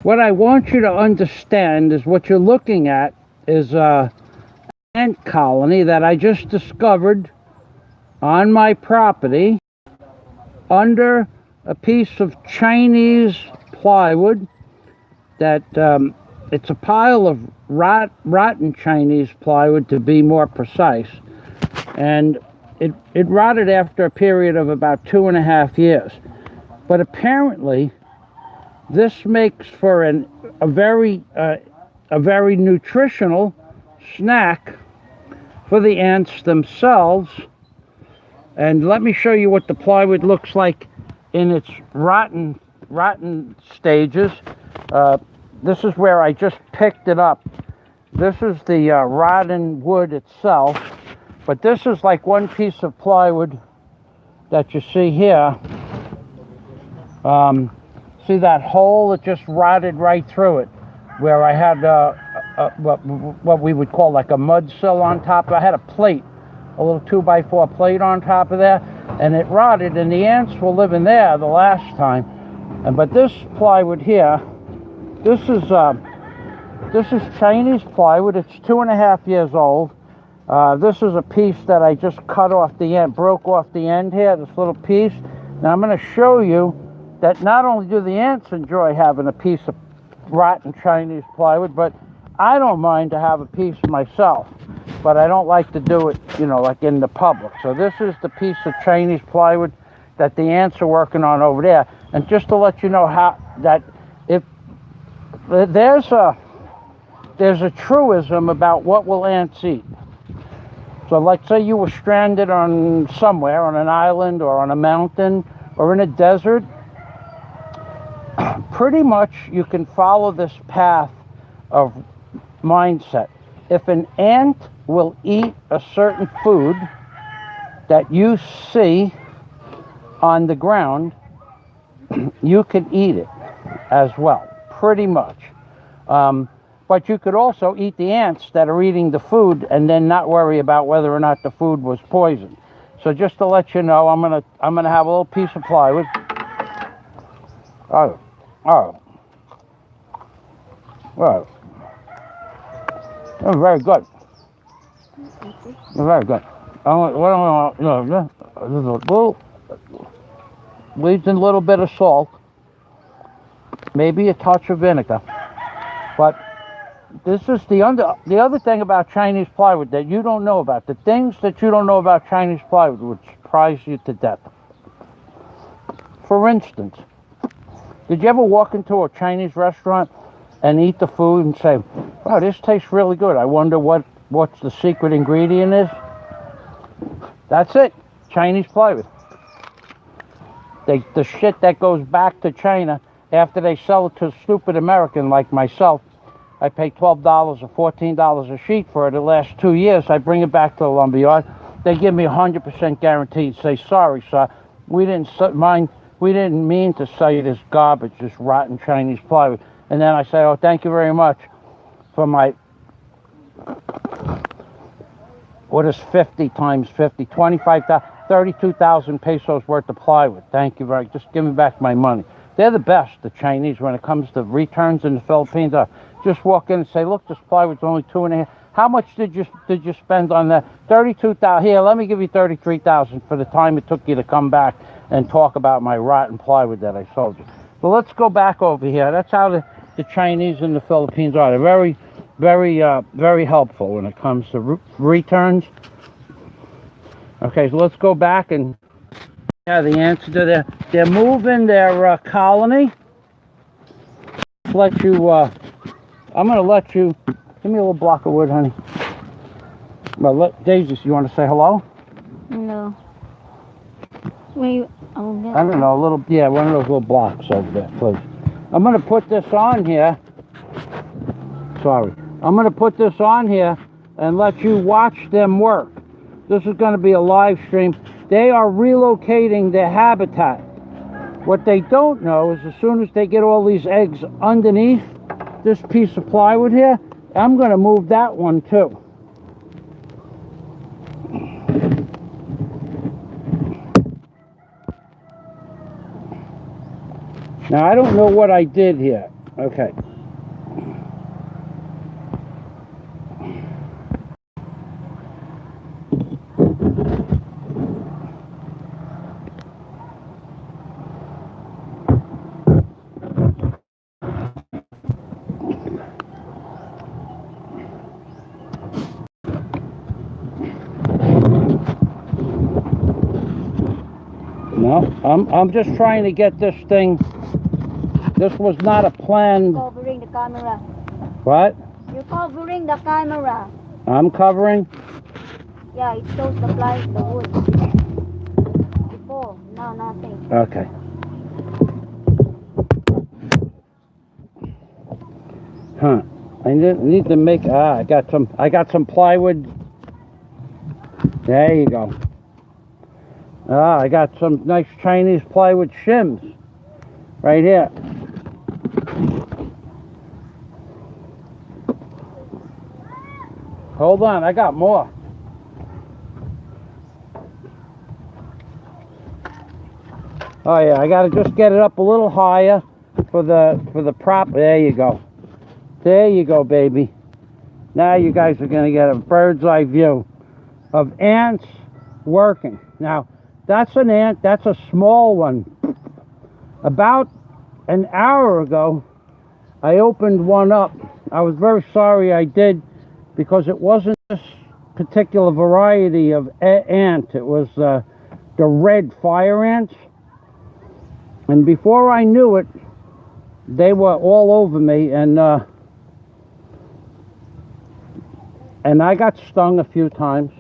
What I want you to understand is what you're looking at is an ant colony that I just discovered on my property under a piece of Chinese plywood that it's a pile of rotten Chinese plywood, to be more precise, and it rotted after a period of about 2.5 years. But apparently this makes for a very nutritional snack for the ants themselves. And let me show you what the plywood looks like in its rotten stages. This is where I just picked it up. This is the rotten wood itself, but this is like one piece of plywood that you see here. See that hole? It just rotted right through it, where I had what we would call like a mud sill on top. I had a plate, a little 2x4 plate on top of there, and it rotted, and the ants were living there the last time. But this plywood here, this is Chinese plywood. It's 2.5 years old. This is a piece that I just cut off the end, broke off the end here, this little piece. Now I'm going to show you that not only do the ants enjoy having a piece of rotten Chinese plywood, but I don't mind to have a piece myself. But I don't like to do it, like in the public. So this is the piece of Chinese plywood that the ants are working on over there. And just to let you know how that if there's a truism about what will ants eat. So like say you were stranded on somewhere, on an island or on a mountain or in a desert, pretty much you can follow this path of mindset. If an ant will eat a certain food that you see on the ground, you can eat it as well, pretty much. But you could also eat the ants that are eating the food and then not worry about whether or not the food was poisoned. So just to let you know, I'm gonna have a little piece of plywood. Oh, very good. Very good. Leaves in a little bit of salt, maybe a touch of vinegar. But this is the other thing about Chinese plywood that you don't know about. The things that you don't know about Chinese plywood would surprise you to death. For instance, did you ever walk into a Chinese restaurant and eat the food and say, wow, this tastes really good. I wonder what's the secret ingredient is? That's it. Chinese plywood. The shit that goes back to China after they sell it to a stupid American like myself. I pay $12 or $14 a sheet for it the last 2 years. I bring it back to the lumberyard. They give me 100% guarantee. Say, sorry, sir, we didn't mean to sell you this garbage, this rotten Chinese plywood. And then I say, oh, thank you very much for my, what is 50 times 50? 32,000 pesos worth of plywood. Thank you very much. Just give me back my money. They're the best, the Chinese, when it comes to returns in the Philippines. Just walk in and say, look, this plywood's only 2.5. How much did you spend on that? 32,000. Here, let me give you 33,000 for the time it took you to come back and talk about my rotten plywood that I sold you. So let's go back over here. That's how the Chinese in the Philippines are. They're very, very, very helpful when it comes to returns. Okay, so let's go back and the ants are they're moving their colony. Let you. I'm gonna let you. Give me a little block of wood, honey. Well, Daisy, you want to say hello? No. Wait, I don't know, one of those little blocks over there, please. I'm going to put this on here. Sorry. I'm going to put this on here and let you watch them work. This is going to be a live stream. They are relocating their habitat. What they don't know is as soon as they get all these eggs underneath this piece of plywood here, I'm going to move that one too. Now, I don't know what I did here. Okay. No, I'm just trying to get this thing. This was not a planned. Covering the camera. What? You're covering the camera. I'm covering? Yeah, it shows the wood. Before, no, nothing. Okay. Huh. I need to make, I got some plywood. There you go. I got some nice Chinese plywood shims right here. Hold on, I got more. Oh yeah, I gotta just get it up a little higher for the prop. There you go. There you go, baby. Now you guys are gonna get a bird's eye view of ants working. Now, that's an ant, that's a small one. About an hour ago, I opened one up. I was very sorry I did, because it wasn't this particular variety of ant. It was the red fire ants. And before I knew it, they were all over me, and I got stung a few times.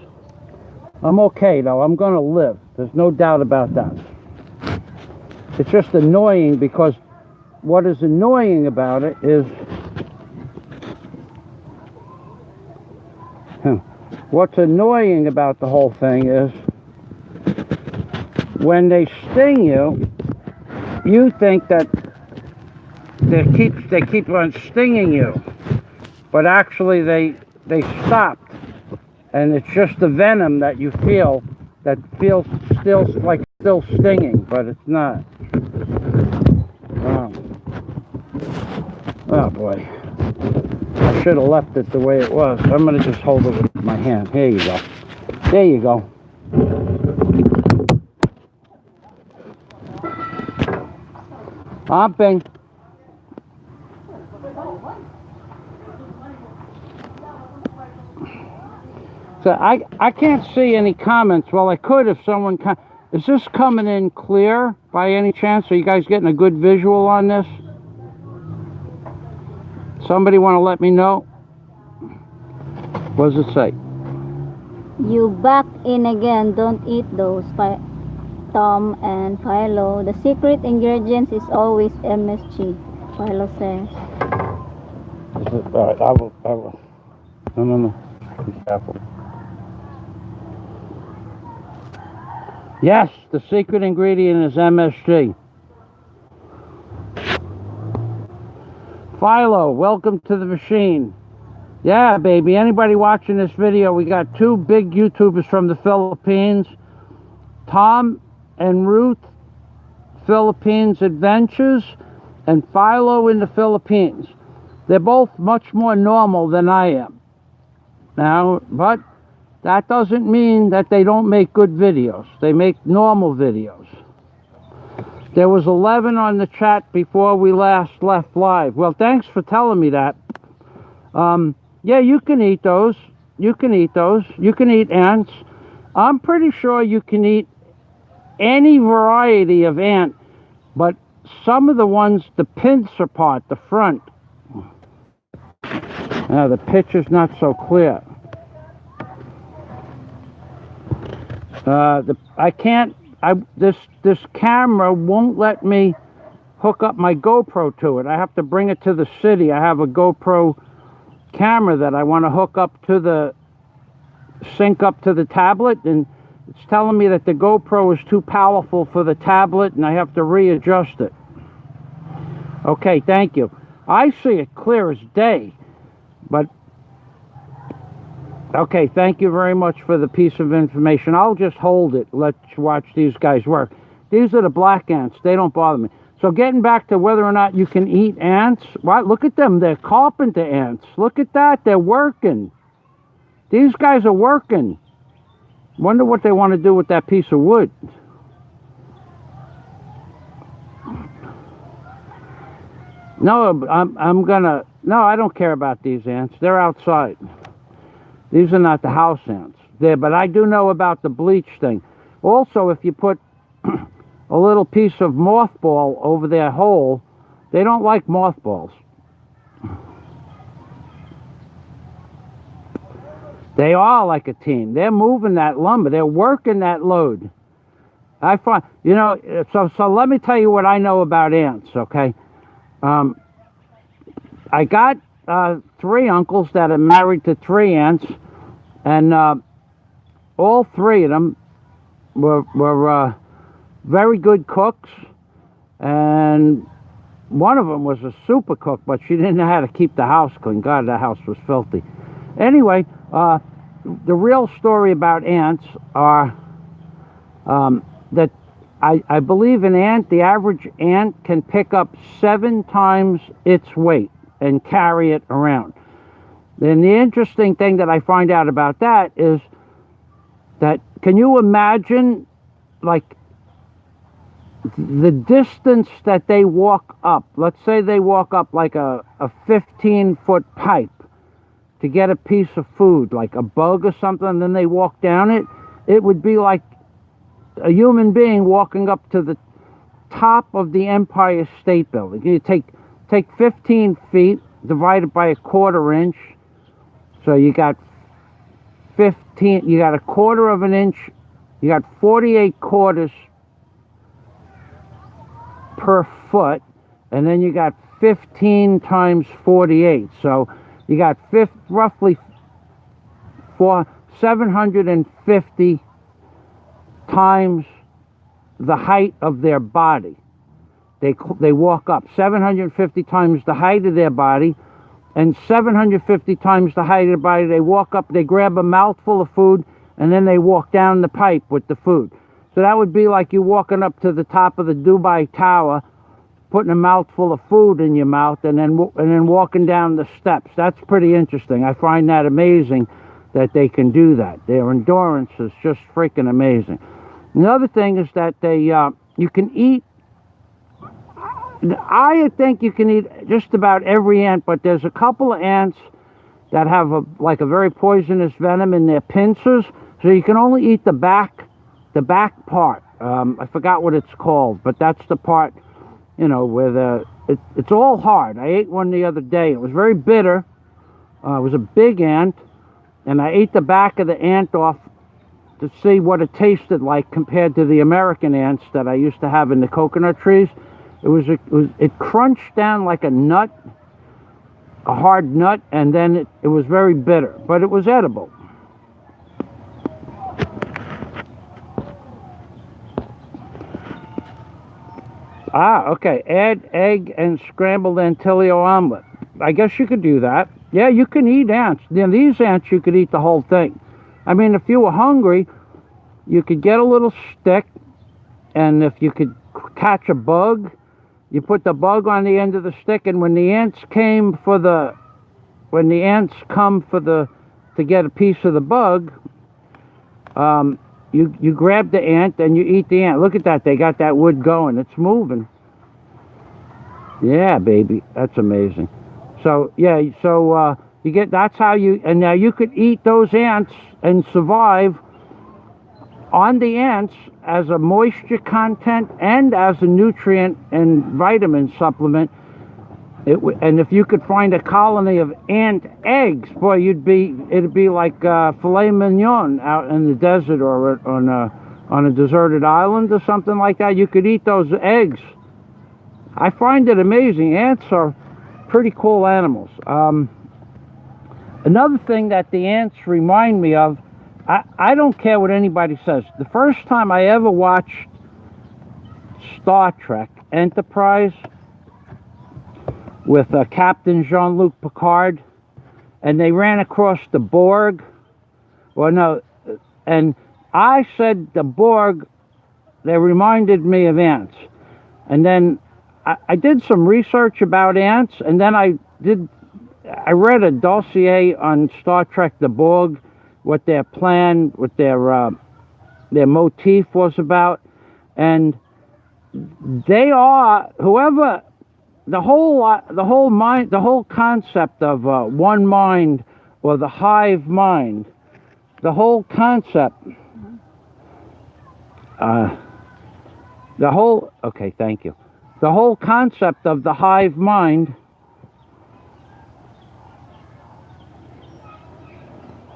I'm okay though, I'm gonna live. There's no doubt about that. It's just annoying, because what is annoying about it is, what's annoying about the whole thing is, when they sting you, you think that they keep on stinging you, but actually they stopped, and it's just the venom that you feel that feels still stinging, but it's not. Wow. Oh boy, I should have left it the way it was. I'm gonna just hold it with my hand. Here you go. There you go. Hopping. So I can't see any comments. Well, I could if someone... Is this coming in clear by any chance? Are you guys getting a good visual on this? Somebody want to let me know? What does it say? You back in again. Don't eat those. Tom and Philo. The secret ingredients is always MSG. Philo says. All right, I will. No. Be careful. Yes, the secret ingredient is MSG. Philo, welcome to the machine. Yeah, baby, anybody watching this video, we got two big YouTubers from the Philippines. Tom and Ruth, Philippines Adventures, and Philo in the Philippines. They're both much more normal than I am. Now, but that doesn't mean that they don't make good videos. They make normal videos. There was 11 on the chat before we last left live. Well, thanks for telling me that. Yeah, you can eat those. You can eat those. You can eat ants. I'm pretty sure you can eat any variety of ant, but some of the ones, the pincer part, the front. Now, the picture's not so clear. This camera won't let me hook up my GoPro to it. I have to bring it to the city. I have a GoPro camera that I want to hook up to sync up to the tablet, and it's telling me that the GoPro is too powerful for the tablet and I have to readjust it. Okay, thank you. I see it clear as day, but okay, thank you very much for the piece of information. I'll just hold it. Let's watch these guys work. These are the black ants. They don't bother me. So getting back to whether or not you can eat ants, right? Look at them. They're carpenter ants. Look at that. They're working. These guys are working. Wonder what they want to do with that piece of wood. No, no, I don't care about these ants. They're outside. These are not the house ants. But I do know about the bleach thing. Also, if you put a little piece of mothball over their hole, they don't like mothballs. They are like a team. They're moving that lumber. They're working that load. I find, you know, so let me tell you what I know about ants, okay? I got 3 uncles that are married to 3 aunts, and all 3 of them were very good cooks, and one of them was a super cook, but she didn't know how to keep the house clean. God, the house was filthy. Anyway, the real story about ants are that I believe an ant, the average ant, can pick up 7 times its weight and carry it around. Then the interesting thing that I find out about that is that, can you imagine, like, the distance that they walk up? Let's say they walk up like a 15-foot pipe to get a piece of food, like a bug or something, and then they walk down it. It would be like a human being walking up to the top of the Empire State Building. You take 15 feet, divided by a 1/4 inch, so you got 15, you got a 1/4 of an inch, you got 48 quarters per foot, and then you got 15 times 48, so you got roughly 750 times the height of their body. They walk up 750 times the height of their body, and 750 times the height of their body. They walk up, they grab a mouthful of food, and then they walk down the pipe with the food. So that would be like you walking up to the top of the Dubai Tower, putting a mouthful of food in your mouth, and then walking down the steps. That's pretty interesting. I find that amazing that they can do that. Their endurance is just freaking amazing. Another thing is that you can eat. I think you can eat just about every ant, but there's a couple of ants that have a very poisonous venom in their pincers, so you can only eat the back part. I forgot what it's called, but that's the part, you know, where it's all hard. I ate one the other day. It was very bitter. It was a big ant, and I ate the back of the ant off to see what it tasted like compared to the American ants that I used to have in the coconut trees. It crunched down like a nut, a hard nut, and then it was very bitter, but it was edible. Okay. Add egg and scrambled Antilio omelet. I guess you could do that. Yeah, you can eat ants. Now, these ants, you could eat the whole thing. I mean, if you were hungry, you could get a little stick, and if you could catch a bug, you put the bug on the end of the stick, and when the ants come to get a piece of the bug, you grab the ant and you eat the ant. Look at that, they got that wood going. It's moving. Yeah, baby, that's amazing. So yeah, you get, that's how you, and now you could eat those ants and survive on the ants as a moisture content and as a nutrient and vitamin supplement. And if you could find a colony of ant eggs, boy, it'd be like filet mignon out in the desert or on a deserted island or something like that. You could eat those eggs. I find it amazing. Ants are pretty cool animals. Another thing that the ants remind me of, I don't care what anybody says. The first time I ever watched Star Trek Enterprise with Captain Jean-Luc Picard, and they ran across the Borg. Well, no, and I said the Borg, they reminded me of ants. And then I did some research about ants, and then I read a dossier on Star Trek The Borg, what their plan, what their motif was about, and they are, whoever, the whole mind, the whole concept of one mind, or the hive mind, the whole concept, okay, thank you. The whole concept of the hive mind,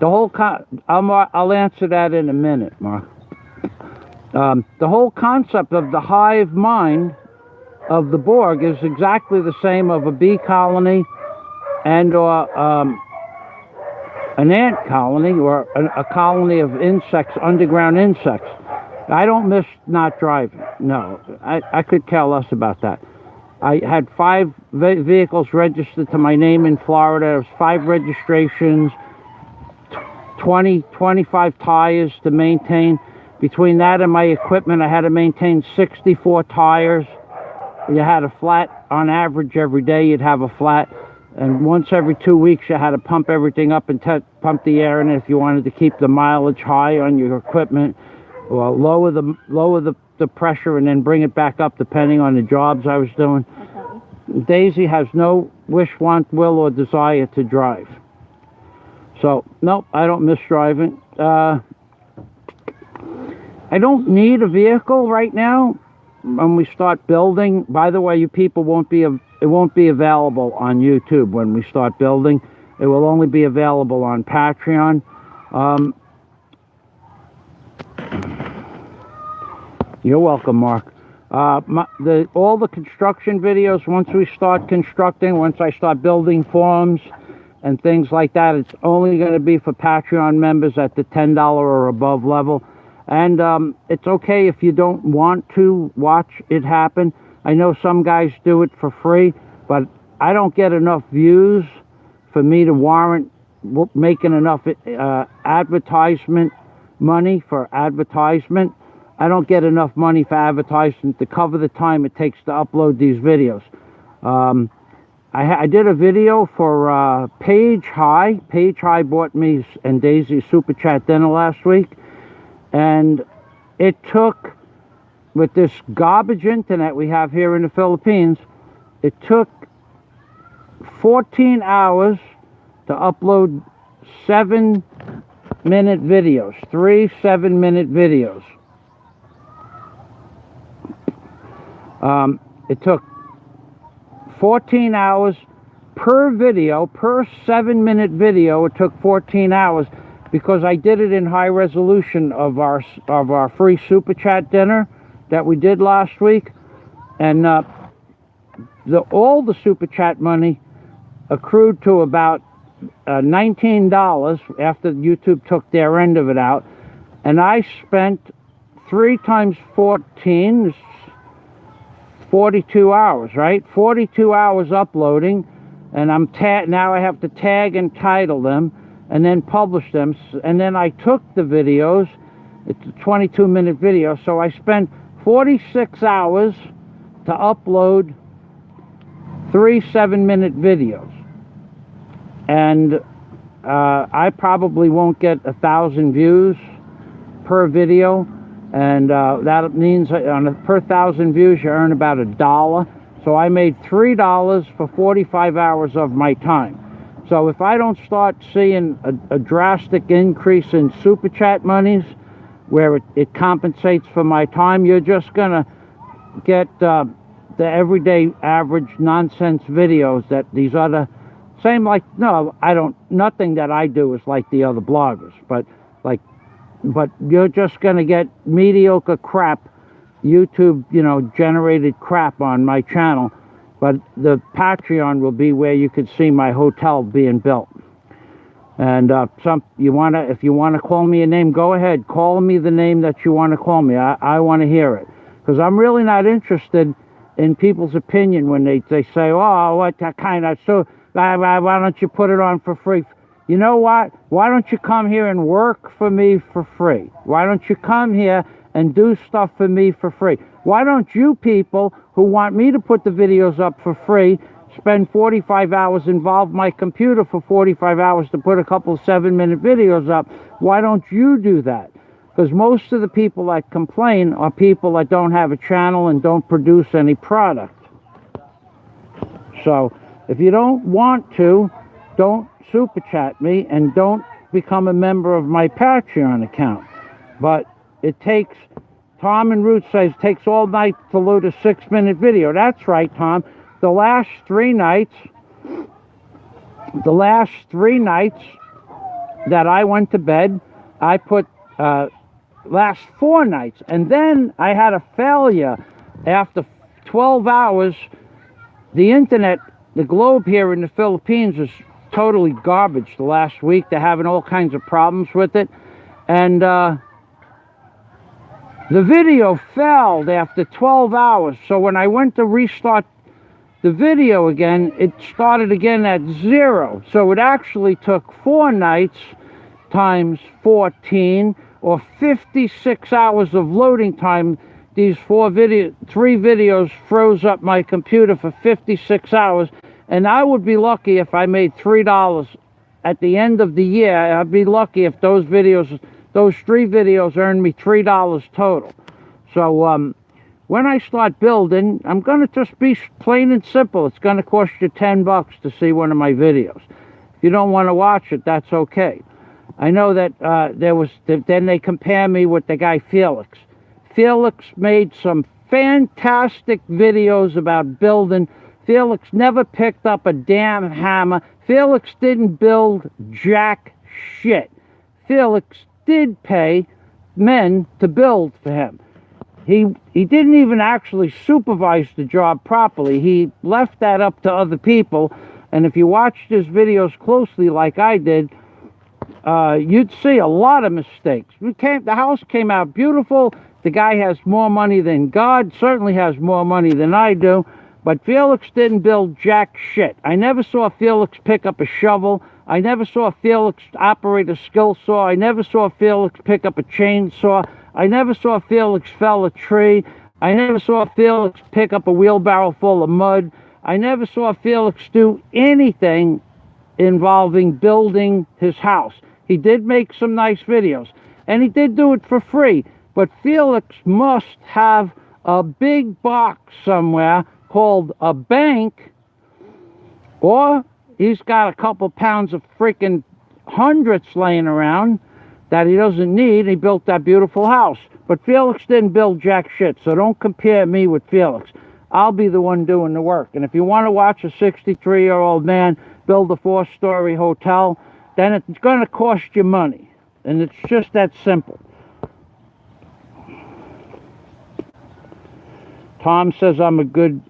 I'll answer that in a minute, Mark. The whole concept of the hive mind of the Borg is exactly the same of a bee colony and or an ant colony, or a colony of insects, underground insects. I don't miss not driving. No, I could care less about that. I had 5 vehicles registered to my name in Florida. There was 5 registrations, 25 tires to maintain. Between that and my equipment, I had to maintain 64 tires. You had a flat on average every day. You'd have a flat, and once every 2 weeks you had to pump everything up and pump the air in it if you wanted to keep the mileage high on your equipment, or lower the pressure and then bring it back up depending on the jobs I was doing. Daisy has no wish, want, will, or desire to drive. So nope, I don't miss driving. I don't need a vehicle right now. When we start building, by the way, you people it won't be available on YouTube when we start building. It will only be available on Patreon. You're welcome, Mark. All the construction videos, once we start constructing, once I start building forms and things like that, it's only going to be for Patreon members at the $10 or above level. And it's okay if you don't want to watch it happen. I know some guys do it for free, but I don't get enough views for me to warrant making enough advertisement money for advertisement. I don't get enough money for advertisement to cover the time it takes to upload these videos. I did a video for Page High. Page High bought me and Daisy a Super Chat dinner last week. And it took, with this garbage internet we have here in the Philippines, it took 14 hours to upload 7-minute videos, 3 7-minute videos. It took 14 hours per video, per 7-minute video. It took 14 hours because I did it in high resolution of our free Super Chat dinner that we did last week, and all the Super Chat money accrued to about $19 after YouTube took their end of it out, and I spent 3 times 14, 42 hours, right? 42 hours uploading, and now I have to tag and title them and then publish them, and then I took the videos. It's a 22-minute video, so I spent 46 hours to upload 3 7-minute videos, and I probably won't get 1,000 views per video, and that means on per 1,000 views you earn about $1. So I made $3 for 45 hours of my time. So if I don't start seeing a drastic increase in Super Chat monies where it compensates for my time, you're just gonna get the everyday average nonsense videos that these other nothing that I do is like the other bloggers, but you're just gonna get mediocre crap, YouTube generated crap on my channel. But the Patreon will be where you could see my hotel being built. And if you wanna call me a name, go ahead, call me the name that you want to call me. I want to hear it, because I'm really not interested in people's opinion when they say, oh, what kind of, so why don't you put it on for free? You know what? Why don't you come here and work for me for free? Why don't you come here and do stuff for me for free? Why don't you people who want me to put the videos up for free spend 45 hours, involve my computer for 45 hours to put a couple 7-minute videos up? Why don't you do that? Because most of the people that complain are people that don't have a channel and don't produce any product. So if you don't want to, don't super chat me and don't become a member of my Patreon account. But it takes, Tom and Ruth says, it takes all night to load a 6-minute video. That's right, Tom. The last 3 nights that I went to bed, I put, last 4 nights. And then I had a failure after 12 hours. The internet, the globe here in the Philippines is totally garbage the last week. They're having all kinds of problems with it. And the video failed after 12 hours. So when I went to restart the video again, it started again at 0. So it actually took 4 nights times 14, or 56 hours of loading time. These 3 videos froze up my computer for 56 hours, and I would be lucky if I made $3 at the end of the year. I'd be lucky if those 3 videos earned me $3 total. So when I start building, I'm going to just be plain and simple. It's going to cost you $10 to see one of my videos. If you don't want to watch it, that's okay. I know that then they compare me with the guy Felix. Felix made some fantastic videos about building. Felix never picked up a damn hammer. Felix didn't build jack shit. Felix did pay men to build for him. He didn't even actually supervise the job properly. He left that up to other people. And if you watched his videos closely like I did, you'd see a lot of mistakes. The house came out beautiful. The guy has more money than God, certainly has more money than I do, but Felix didn't build jack shit. I never saw Felix pick up a shovel. I never saw Felix operate a skill saw. I never saw Felix pick up a chainsaw. I never saw Felix fell a tree. I never saw Felix pick up a wheelbarrow full of mud. I never saw Felix do anything involving building his house. He did make some nice videos, and he did do it for free. But Felix must have a big box somewhere called a bank, or he's got a couple pounds of freaking hundreds laying around that he doesn't need. He built that beautiful house. But Felix didn't build jack shit, so don't compare me with Felix. I'll be the one doing the work. And if you want to watch a 63-year-old man build a 4-story hotel, then it's going to cost you money. And it's just that simple. Tom says I'm a good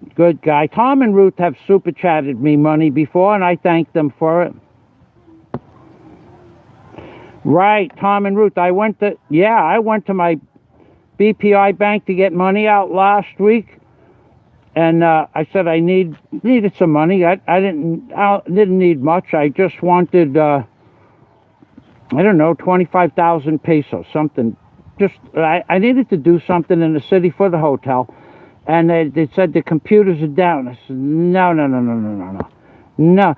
guy. Tom and Ruth have super chatted me money before, and I thank them for it. Right, Tom and Ruth. I went to my BPI bank to get money out last week, and I said I needed some money. I didn't need much. I just wanted I don't know, 25,000 pesos, something. I needed to do something in the city for the hotel. And they said the computers are down. I said, no.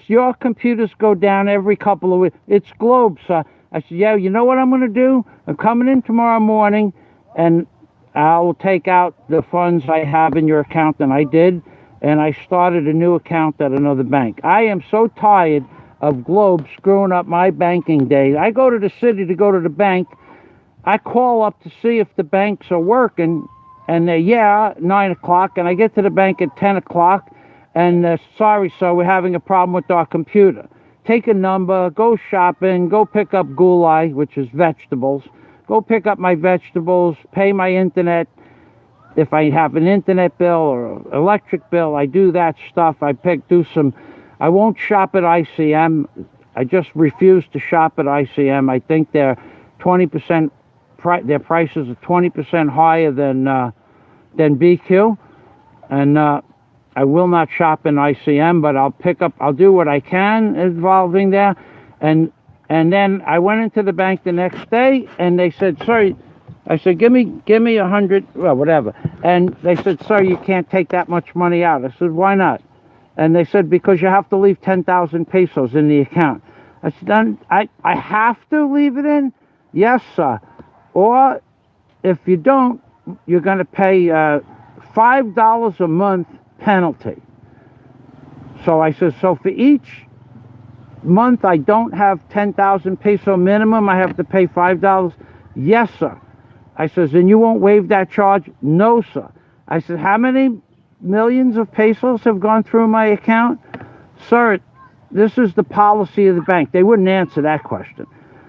Your computers go down every couple of weeks. It's Globe, sir. I said, yeah, you know what I'm going to do? I'm coming in tomorrow morning, and I'll take out the funds I have in your account. And I did, and I started a new account at another bank. I am so tired of Globe screwing up my banking day. I go to the city to go to the bank. I call up to see if the banks are working. And 9 o'clock, and I get to the bank at 10 o'clock, and sorry, sir, we're having a problem with our computer. Take a number, go shopping, go pick up gulai, which is vegetables. Go pick up my vegetables, pay my internet. If I have an internet bill or electric bill, I do that stuff. I won't shop at ICM. I just refuse to shop at ICM. I think they're 20%, their prices are 20% higher than BQ, and I will not shop in ICM, but I'll do what I can involving there. And then I went into the bank the next day, and they said, sorry, I said, give me 100, well, whatever. And they said, sir, you can't take that much money out. I said, why not? And they said, because you have to leave 10,000 pesos in the account. I said, then I have to leave it in? Yes, sir. Or if you don't, you're going to pay $5 a month penalty. So I said, so for each month I don't have 10,000 peso minimum, I have to pay $5? Yes, sir. I says, and you won't waive that charge? No, sir. I said, how many millions of pesos have gone through my account? Sir, this is the policy of the bank. They wouldn't answer that question.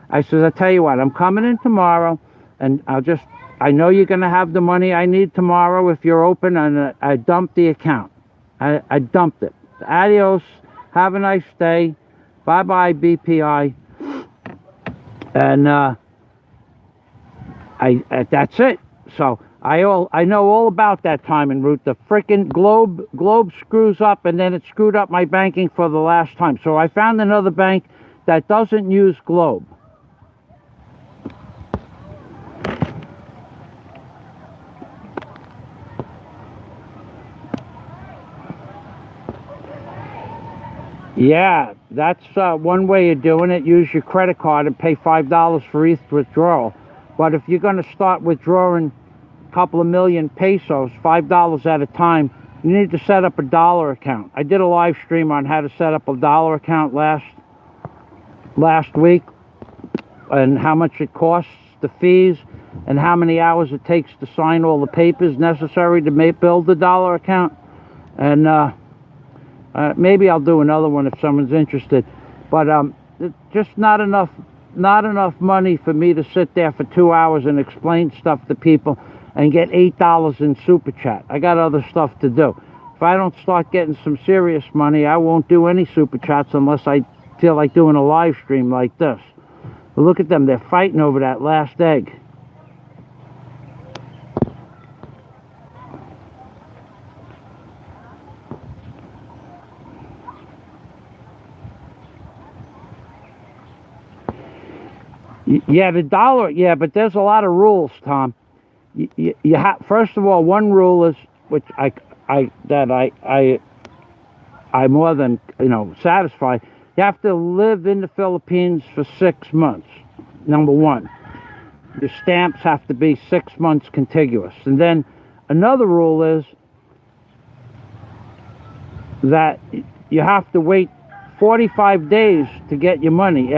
I said, I'll tell you what, I'm coming in tomorrow, and I know you're going to have the money I need tomorrow if you're open, and I dumped the account. I dumped it. Adios. Have a nice day. Bye-bye, BPI. And that's it. So I know all about that time en route. The frickin' Globe screws up, and then it screwed up my banking for the last time. So I found another bank that doesn't use Globe. Yeah, that's one way of doing it. Use your credit card and pay $5 for each withdrawal. But if you're going to start withdrawing a couple of million pesos, $5 at a time, you need to set up a dollar account. I did a live stream on how to set up a dollar account last week, and how much it costs, the fees, and how many hours it takes to sign all the papers necessary to build the dollar account. And maybe I'll do another one if someone's interested. But it's just not enough money for me to sit there for 2 hours and explain stuff to people and get $8 in super chat. I got other stuff to do. If I don't start getting some serious money, I won't do any super chats unless I feel like doing a live stream like this. But look at them, they're fighting over that last egg. Yeah, the dollar. Yeah, but there's a lot of rules, Tom. You first of all, one rule is, which I more than satisfied. You have to live in the Philippines for 6 months. Number one, your stamps have to be 6 months contiguous, and then another rule is that you have to wait 45 days to get your money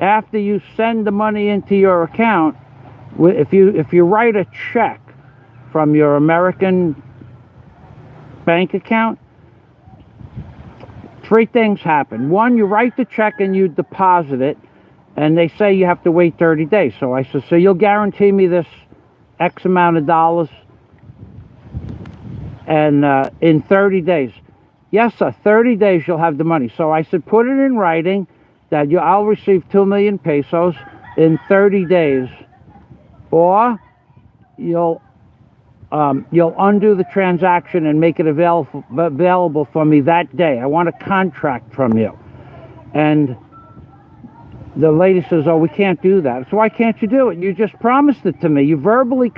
after you send the money into your account. If you write a check from your American bank account, 3 things happen. One, you write the check and you deposit it, and they say you have to wait 30 days. So I said, so you'll guarantee me this X amount of dollars, and in 30 days. Yes, sir, 30 days you'll have the money. So I said, put it in writing that I'll receive 2 million pesos in 30 days, or you'll undo the transaction and make it available for me that day. I want a contract from you. And the lady says, oh, we can't do that. So why can't you do it? You just promised it to me. You verbally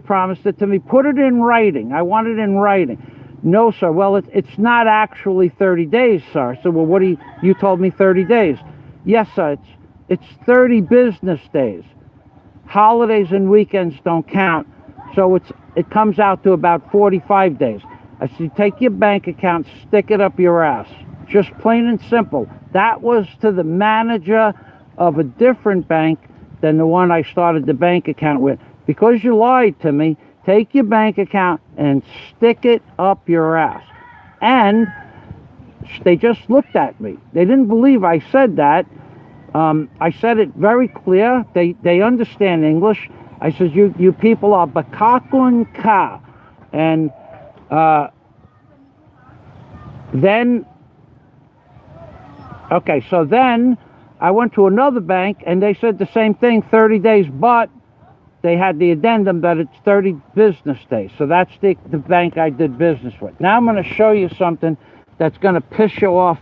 promised it to me. Put it in writing. I want it in writing. No, sir. Well, it's not actually 30 days, sir. So, well, what you told me 30 days. Yes, sir. It's 30 business days. Holidays and weekends don't count. So it comes out to about 45 days. I said, take your bank account, stick it up your ass. Just plain and simple. That was to the manager of a different bank than the one I started the bank account with. Because you lied to me, take your bank account and stick it up your ass. And they just looked at me. They didn't believe I said that. I said it very clear. They understand English. I said, you people are bakakun ka. And then, okay, so then I went to another bank and they said the same thing, 30 days, but they had the addendum that it's 30 business days. So that's the bank I did business with. Now I'm going to show you something that's going to piss you off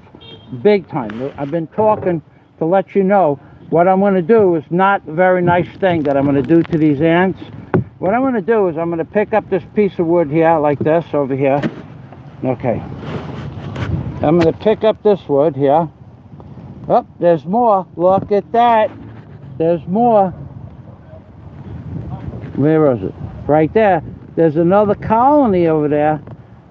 big time. I've been talking to let you know what I'm going to do is not a very nice thing that I'm going to do to these ants. What I'm going to do is I'm going to pick up this piece of wood here, like this, over here. Okay. I'm going to pick up this wood here. Oh, there's more. Look at that. There's more. Where is it? Right there. There's another colony over there.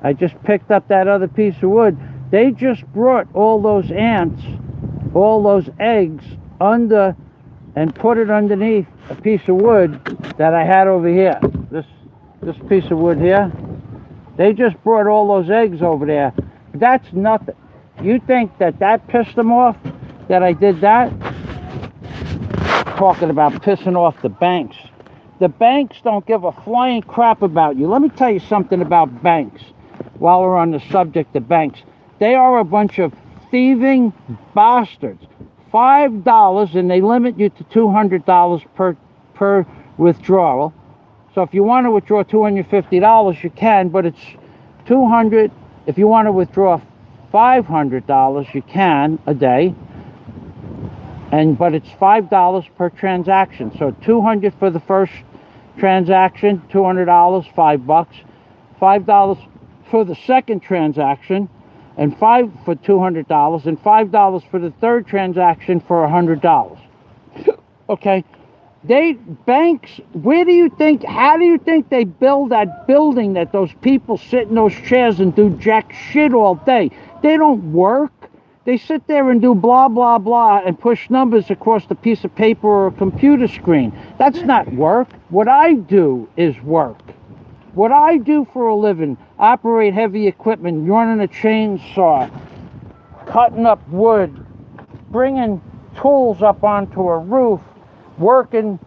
I just picked up that other piece of wood. They just brought all those ants, all those eggs, under and put it underneath a piece of wood that I had over here. This piece of wood here. They just brought all those eggs over there. That's nothing. You think that pissed them off that I did that? Talking about pissing off the banks. The banks don't give a flying crap about you. Let me tell you something about banks while we're on the subject of banks. They are a bunch of thieving bastards. $5, and they limit you to $200 per withdrawal. So if you want to withdraw $250, you can, but it's $200. If you want to withdraw $500, you can a day, but it's $5 per transaction. So $200 for the first transaction, $200, $5. $5 for the second transaction, and $5 for $200, and $5 for the third transaction for $100. Okay, banks. How do you think they build that building that those people sit in those chairs and do jack shit all day? They don't work. They sit there and do blah blah blah and push numbers across the piece of paper or a computer screen. That's not work. What I do is work. What I do for a living: operate heavy equipment, running a chainsaw, cutting up wood, bringing tools up onto a roof, working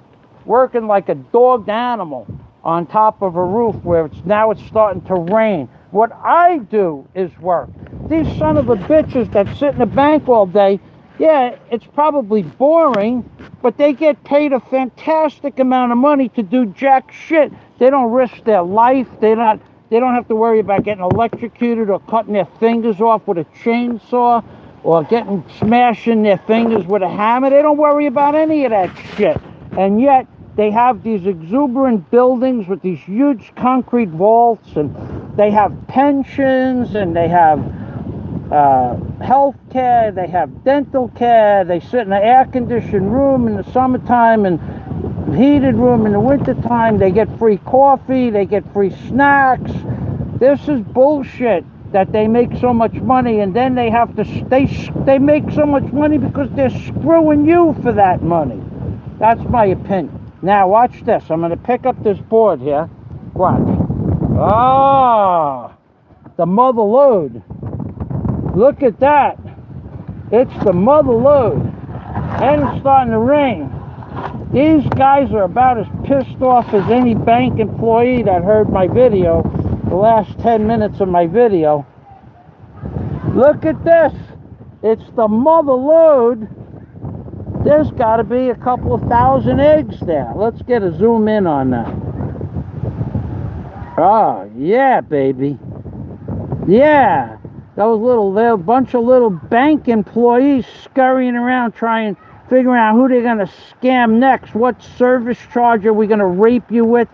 like a dogged animal on top of a roof where it's starting to rain. What I do is work. These son of a bitches that sit in the bank all day, yeah, it's probably boring, but they get paid a fantastic amount of money to do jack shit. They don't risk their life. They don't have to worry about getting electrocuted or cutting their fingers off with a chainsaw or smashing their fingers with a hammer. They don't worry about any of that shit. And yet they have these exuberant buildings with these huge concrete vaults, and they have pensions, and they have health care, they have dental care, they sit in an air-conditioned room in the summertime and heated room in the wintertime, they get free coffee, they get free snacks. This is bullshit that they make so much money, and then they have to, they make so much money because they're screwing you for that money. That's my opinion. Now watch this. I'm going to pick up this board here. Watch. Ah, the mother load. Look at that. It's the mother load. And it's starting to rain. These guys are about as pissed off as any bank employee that heard my video, the last 10 minutes of my video. Look at this. It's the mother load. There's got to be a couple of thousand eggs there. Let's get a zoom in on that. Oh, yeah, baby. Yeah. They're a bunch of little bank employees scurrying around figuring out who they're going to scam next. What service charge are we going to rape you with?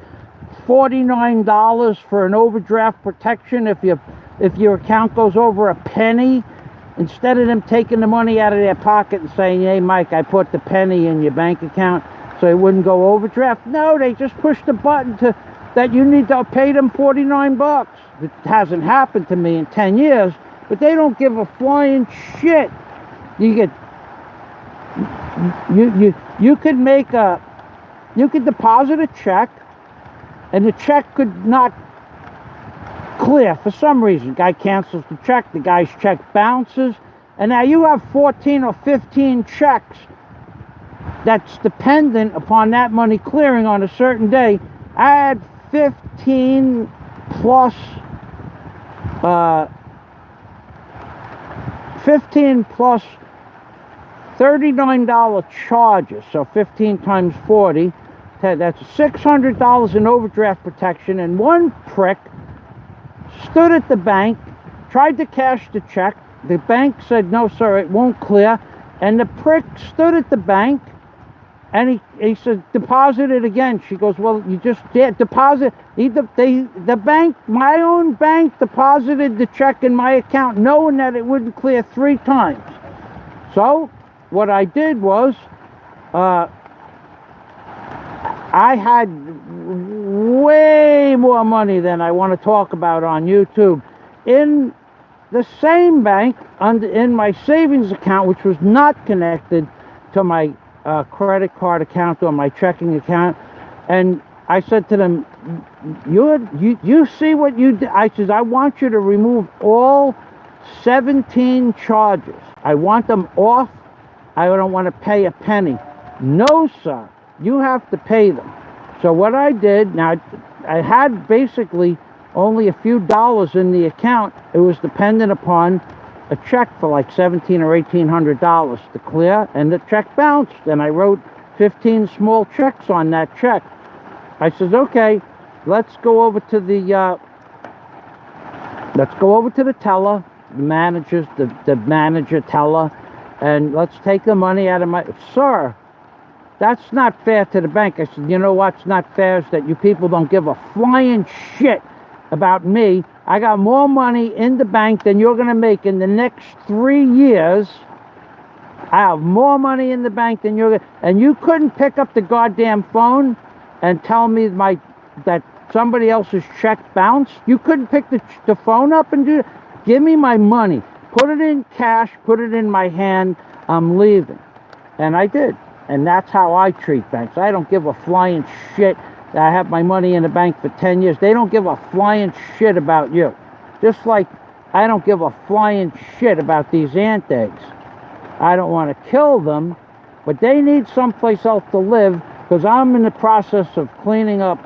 $49 for an overdraft protection if your account goes over a penny. Instead of them taking the money out of their pocket and saying, hey, Mike, I put the penny in your bank account so it wouldn't go overdraft. No, they just push the button that you need to pay them $49. It hasn't happened to me in 10 years, but they don't give a flying shit. You could deposit a check, and the check could not clear for some reason. Guy cancels the check, the guy's check bounces, and now you have 14 or 15 checks that's dependent upon that money clearing on a certain day. Add 15 plus $39 charges, so 15 times 40, that's $600 in overdraft protection, and one prick stood at the bank, tried to cash the check. The bank said, no, sir, it won't clear. And the prick stood at the bank, and he said, deposit it again. She goes, well, you just did deposit. The bank, my own bank, deposited the check in my account, knowing that it wouldn't clear 3 times. So what I did was, I had way more money than I want to talk about on YouTube in the same bank, in my savings account, which was not connected to my credit card account or my checking account. And I said to them, you see what you did? I said, I want you to remove all 17 charges. I want them off. I don't want to pay a penny. No, sir, you have to pay them. So what I did, now I had basically only a few dollars in the account. It was dependent upon a check for like $1,700 or $1,800 to clear, and the check bounced, and I wrote 15 small checks on that check. I said, okay, let's go over to the teller, the manager teller, and let's take the money out of my... Sir, that's not fair to the bank. I said, you know what's not fair is that you people don't give a flying shit about me. I got more money in the bank than you're going to make in the next 3 years. I have more money in the bank than you're going to... And you couldn't pick up the goddamn phone and tell me that somebody else's check bounced? You couldn't pick the phone up and do it? Give me my money. Put it in cash. Put it in my hand. I'm leaving. And I did. And that's how I treat banks. I don't give a flying shit that I have my money in the bank for 10 years. They don't give a flying shit about you. Just like I don't give a flying shit about these ant eggs. I don't want to kill them, but they need someplace else to live, because I'm in the process of cleaning up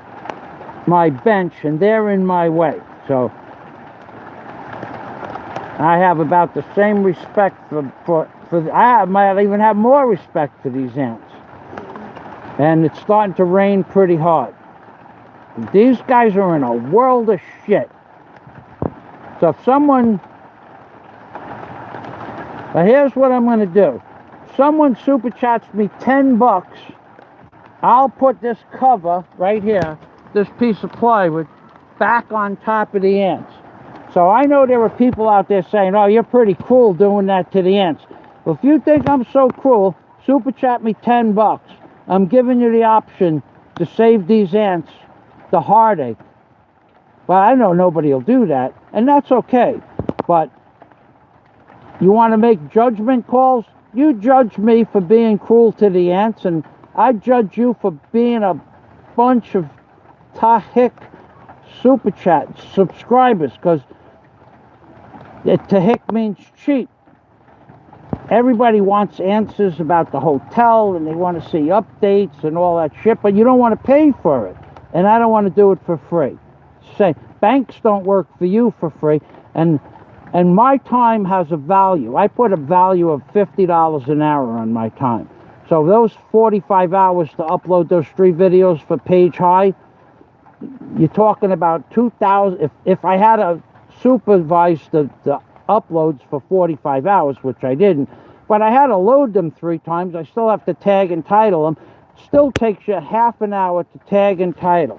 my bench and they're in my way. So I have about the same respect I might even have more respect for these ants. And it's starting to rain pretty hard. These guys are in a world of shit. So if someone... Now here's what I'm going to do. If someone super chats me $10, I'll put this cover right here, this piece of plywood, back on top of the ants. So I know there are people out there saying, oh, you're pretty cruel doing that to the ants. Well, if you think I'm so cruel, super chat me $10. I'm giving you the option to save these ants the heartache. Well, I know nobody will do that, and that's okay. But you want to make judgment calls? You judge me for being cruel to the ants, and I judge you for being a bunch of Tahik super chat subscribers, because Tahik means cheap. Everybody wants answers about the hotel, and they want to see updates and all that shit, but you don't want to pay for it, and I don't want to do it for free. Say, banks don't work for you for free, and my time has a value. I put a value of $50 an hour on my time. So those 45 hours to upload those 3 videos for Page High, you're talking about 2,000. If I had to supervise the uploads for 45 hours, which I didn't, but I had to load them 3 times. I still have to tag and title them. Still takes you half an hour to tag and title.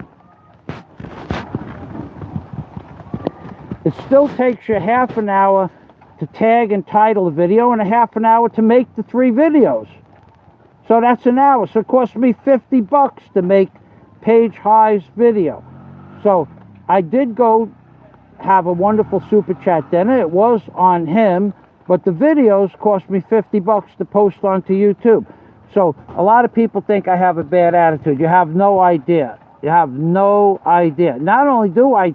It still takes you half an hour to tag and title a video, and a half an hour to make the 3 videos. So that's an hour. So it cost me $50 to make Page High's video. So I did go have a wonderful super chat dinner. It was on him, but the videos cost me $50 to post onto YouTube. So a lot of people think I have a bad attitude. You have no idea. You have no idea. Not only do I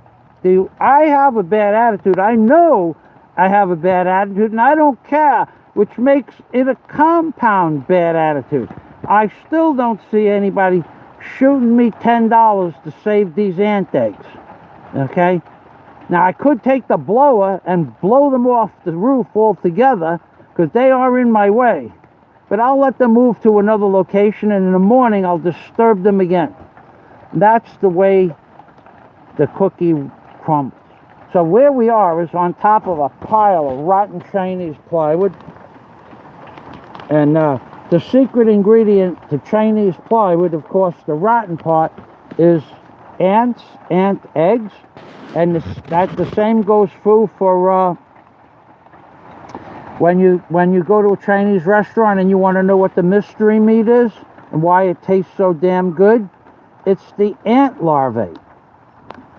have a bad attitude, I know I have a bad attitude, and I don't care, which makes it a compound bad attitude. I still don't see anybody shooting me $10 to save these ant eggs. Okay? Now, I could take the blower and blow them off the roof altogether, because they are in my way. But I'll let them move to another location, and in the morning I'll disturb them again. That's the way the cookie crumbles. So where we are is on top of a pile of rotten Chinese plywood. And the secret ingredient to Chinese plywood, of course, the rotten part, is ant eggs. And the same goes for when you go to a Chinese restaurant and you want to know what the mystery meat is and why it tastes so damn good. It's the ant larvae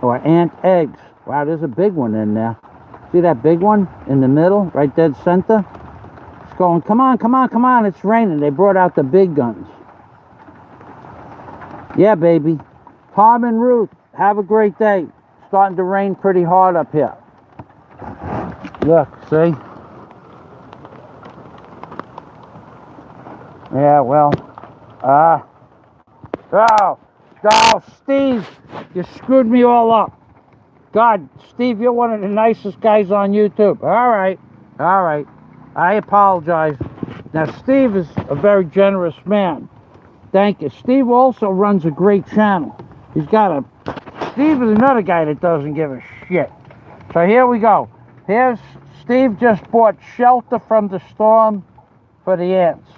or ant eggs. Wow, there's a big one in there. See that big one in the middle, right dead center? It's going, come on, come on, come on, it's raining. They brought out the big guns. Yeah, baby. Tom and Ruth, have a great day. Starting to rain pretty hard up here. Look, see? Yeah, well, oh, Steve, you screwed me all up. God, Steve, you're one of the nicest guys on YouTube. All right. I apologize. Now, Steve is a very generous man. Thank you. Steve also runs a great channel. Steve is another guy that doesn't give a shit. So here we go. Here's Steve just bought shelter from the storm for the ants.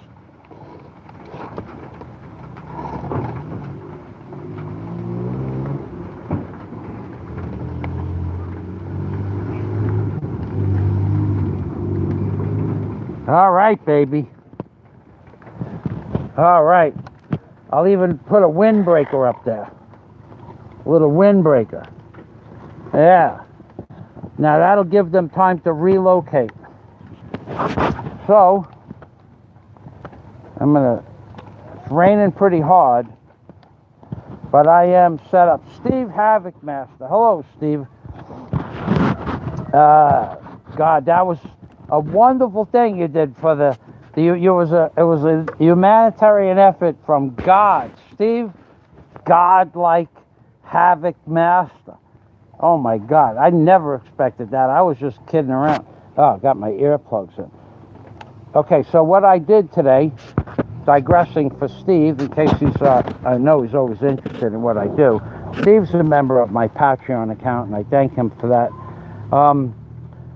All right, baby. All right. I'll even put a windbreaker up there. A little windbreaker. Yeah. Now that'll give them time to relocate. So, it's raining pretty hard, but I am set up. Steve Havoc Master. Hello, Steve. God, that was a wonderful thing you did for it was a humanitarian effort from God. Steve, God-like Havoc Master. Oh my God, I never expected that. I was just kidding around. Oh, got my earplugs in. Okay, so what I did today, digressing for Steve, in case I know he's always interested in what I do. Steve's a member of my Patreon account, and I thank him for that.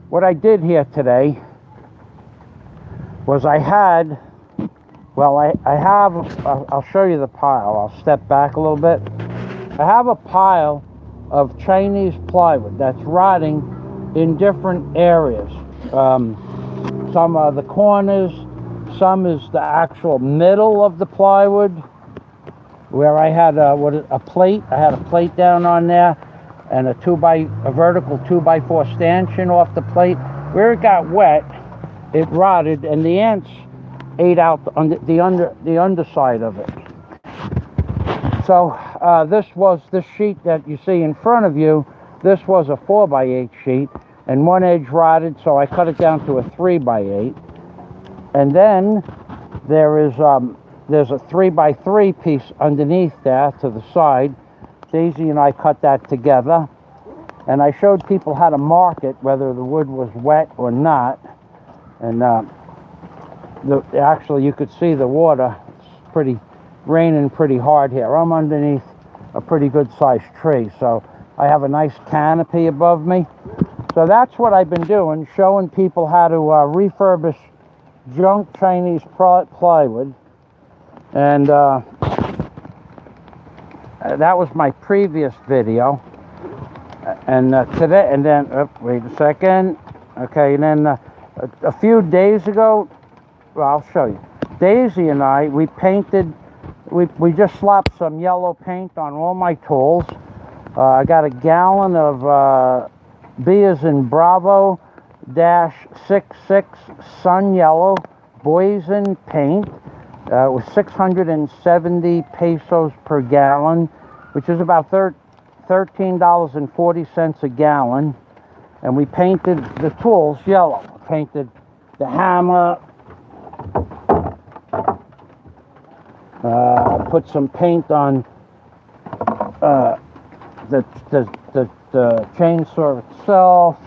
What I did here today was I'll show you the pile. I'll step back a little bit. I have a pile of Chinese plywood that's rotting in different areas. Some are the corners, some is the actual middle of the plywood, where I had a plate. I had a plate down on there, and a vertical 2x4 stanchion off the plate. Where it got wet, it rotted, and the ants ate out the underside of it. So this sheet that you see in front of you, this was a 4x8 sheet, and one edge rotted, so I cut it down to a 3x8. And then there's a 3x3 piece underneath there to the side. Daisy and I cut that together, and I showed people how to mark it, whether the wood was wet or not. And actually, you could see the water. It's raining pretty hard here. I'm underneath a pretty good sized tree, so I have a nice canopy above me. So that's what I've been doing, showing people how to refurbish junk Chinese plywood. And that was my previous video. And today, and then, wait a second. Okay, and then a few days ago, well, I'll show you. Daisy and I, we just slapped some yellow paint on all my tools. I got a gallon of B as in Bravo -66 Sun Yellow Boysen paint. It was 670 pesos per gallon, which is about $13.40 a gallon. And we painted the tools yellow. Painted the hammer. Put some paint on the chainsaw itself.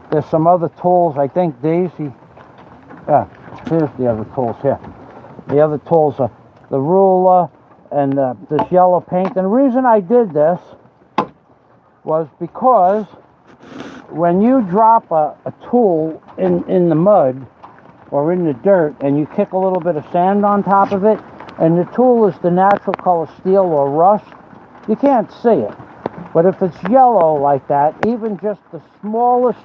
There's some other tools. I think Daisy. Here's the other tools here. The other tools are the ruler and this yellow paint. And the reason I did this was because when you drop a tool in the mud, or in the dirt and you kick a little bit of sand on top of it, and the tool is the natural color steel or rust, you can't see it. But if it's yellow like that, even just the smallest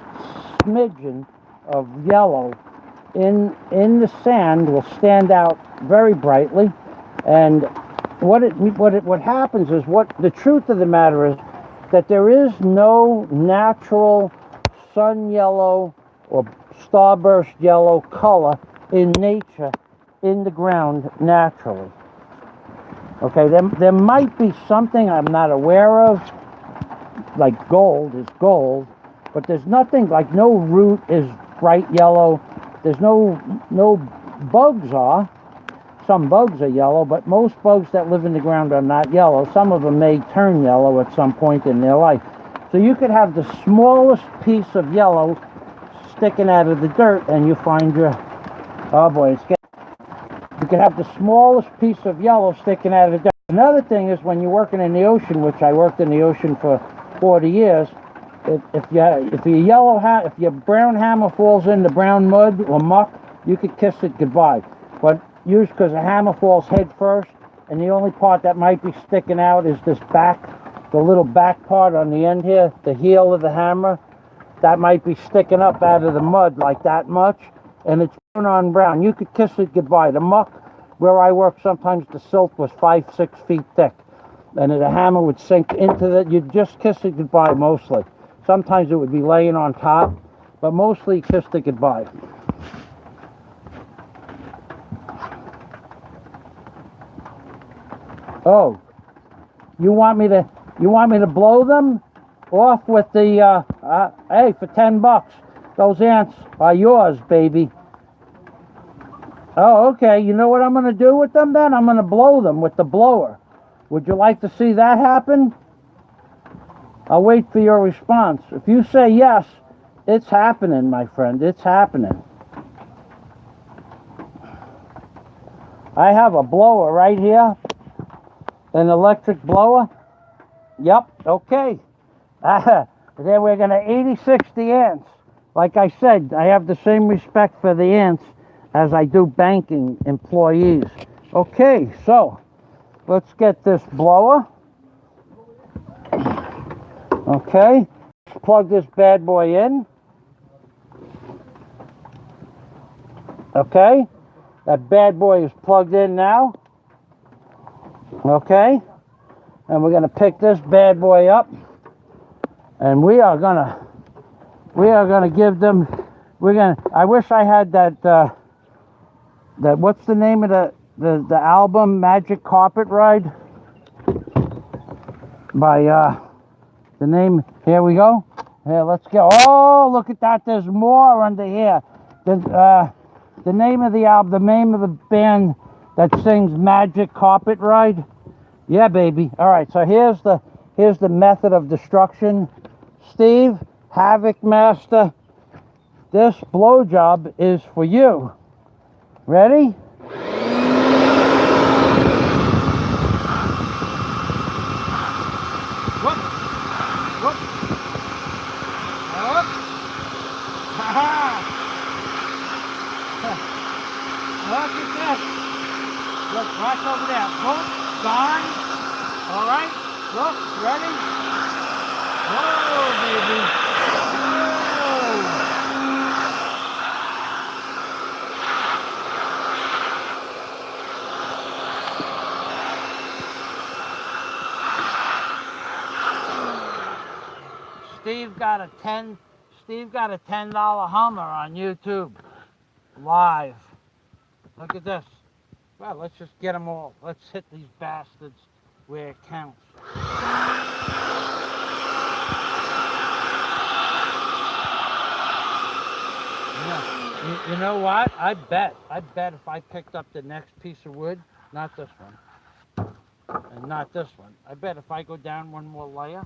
smidgen of yellow in the sand will stand out very brightly. And what happens is, what the truth of the matter is, that there is no natural sun yellow or starburst yellow color in nature, in the ground, naturally. Okay, there might be something I'm not aware of, like gold is gold, but there's nothing, like no root is bright yellow. There's no bugs are. Some bugs are yellow, but most bugs that live in the ground are not yellow. Some of them may turn yellow at some point in their life. So you could have the smallest piece of yellow sticking out of the dirt, and you find your, oh boy, you could have the smallest piece of yellow sticking out of the dirt. Another thing is, when you're working in the ocean, which I worked in the ocean for 40 years, if your brown hammer falls in the brown mud or muck, you could kiss it goodbye. But usually, because the hammer falls head first, and the only part that might be sticking out is this back, the little back part on the end here, the heel of the hammer, that might be sticking up out of the mud like that much, and it's on brown. You could kiss it goodbye. The muck where I worked, sometimes the silt was 5-6 feet thick, and the hammer would sink into that. You'd just kiss it goodbye mostly. Sometimes it would be laying on top, but mostly kissed it goodbye. Oh, you want me to blow them off with the hey, for $10, those ants are yours, baby. Oh, okay. You know what I'm going to do with them then? I'm going to blow them with the blower. Would you like to see that happen? I'll wait for your response. If you say yes, it's happening, my friend. It's happening. I have a blower right here. An electric blower. Yep, okay. Then we're going to 86 the ants. Like I said, I have the same respect for the ants as I do banking employees. Okay, so let's get this blower. Okay, let's plug this bad boy in. Okay, that bad boy is plugged in now. Okay, and we're going to pick this bad boy up, and we are going to give them, I wish I had that what's the name of the album, Magic Carpet Ride, by the name, here we go. Here, let's go. Oh, look at that, there's more under here. The name of the album, the name of the band that sings Magic Carpet Ride. Yeah, baby. All right, so here's the method of destruction. Steve, Havoc Master, this blowjob is for you. Ready? Whoop. Whoop. Whoop. Ha-ha. Look at this. Look, right over there. Boom. Gone. All right. Look. Ready? Whoa, baby. Whoa. Steve got a $10 Hummer on YouTube live. Look at this. Well, let's just get them all. Let's hit these bastards where it counts. You know what? I bet if I picked up the next piece of wood, not this one, and not this one, I bet if I go down one more layer,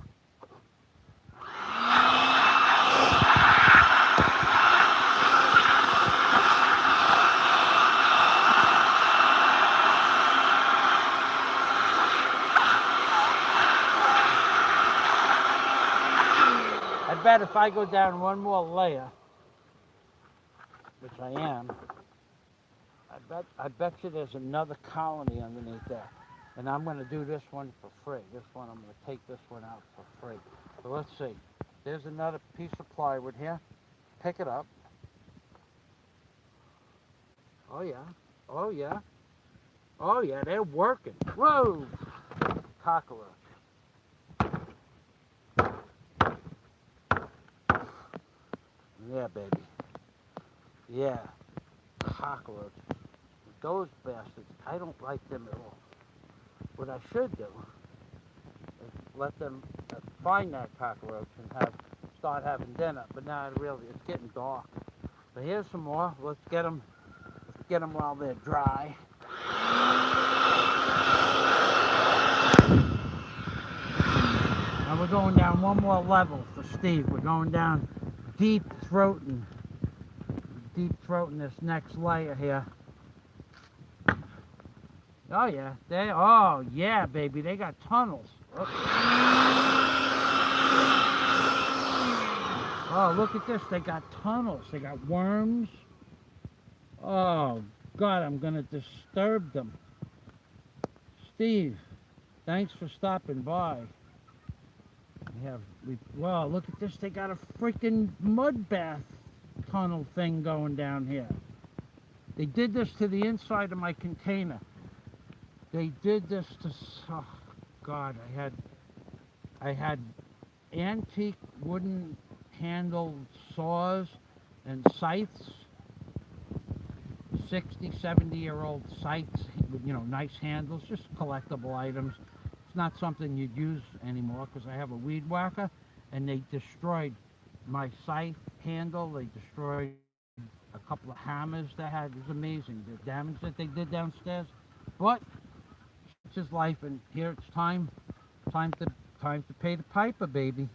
which I am, I bet you there's another colony underneath there. And I'm going to do this one for free. This one, I'm going to take this one out for free. So let's see. There's another piece of plywood here. Pick it up. Oh yeah. Oh yeah. Oh yeah, they're working. Whoa! Cockroach. Yeah, baby. Yeah. Cockroach. Those bastards, I don't like them at all. What I should do is let them find that cockroach and start having dinner. But now it's getting dark. But here's some more. Let's get them while they're dry. Now we're going down one more level for Steve. We're going down deep throating this next layer here. Oh yeah, oh yeah, baby, they got tunnels. Oh, look at this, they got tunnels, they got worms. Oh God, I'm gonna disturb them. Steve, thanks for stopping by. Wow, look at this, they got a freaking mud bath tunnel thing going down here. They did this to the inside of my container. They did this to, oh God, I had antique wooden handled saws and scythes, 60, 70-year-old scythes with, nice handles, just collectible items. It's not something you'd use anymore because I have a weed whacker, and they destroyed my scythe handle. They destroyed a couple of hammers that had. It was amazing, the damage that they did downstairs. But it's life, and here it's time to pay the piper, baby.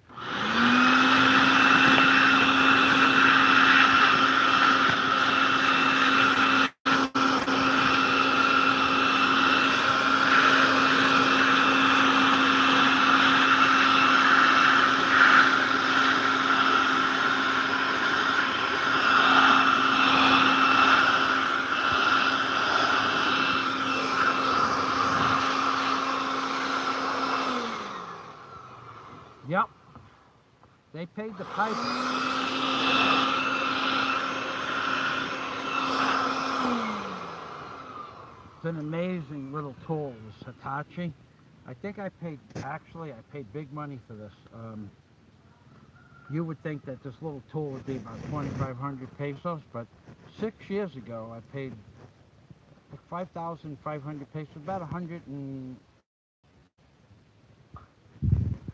Yep, they paid the piper. It's an amazing little tool, this Hitachi. I think I paid big money for this. You would think that this little tool would be about 2,500 pesos, but 6 years ago I paid 5,500 pesos, about 100 and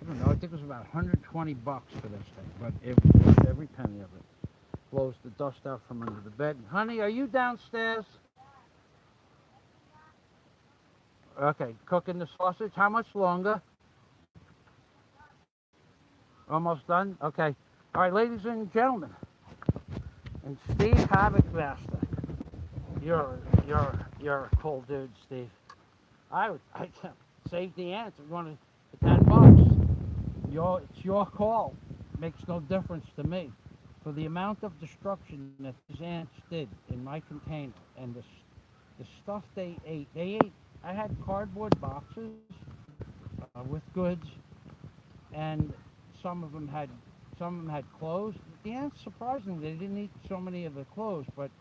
I don't know, I think it was about 120 bucks for this thing, but it was every penny of it. Blows the dust out from under the bed. Honey, are you downstairs? Okay, cooking the sausage. How much longer? Almost done? Okay. All right, ladies and gentlemen, and Steve Havoc Master. You're a cool dude, Steve. I save the ants. I'm going to 10 bucks. It's your call. Makes no difference to me. For the amount of destruction that these ants did in my container and the stuff they ate. I had cardboard boxes with goods, and some of them had clothes. The ants, surprisingly, they didn't eat so many of the clothes, but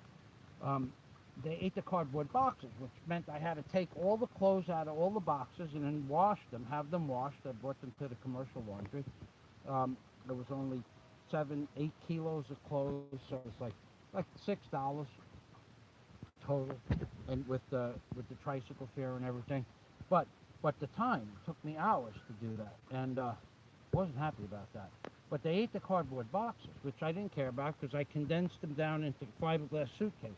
they ate the cardboard boxes, which meant I had to take all the clothes out of all the boxes and then have them washed. I brought them to the commercial laundry. There was only 7-8 kilos of clothes, so it was like $6 total, and with the tricycle fare and everything. But the time, it took me hours to do that, and wasn't happy about that. But they ate the cardboard boxes, which I didn't care about because I condensed them down into fiberglass suitcases.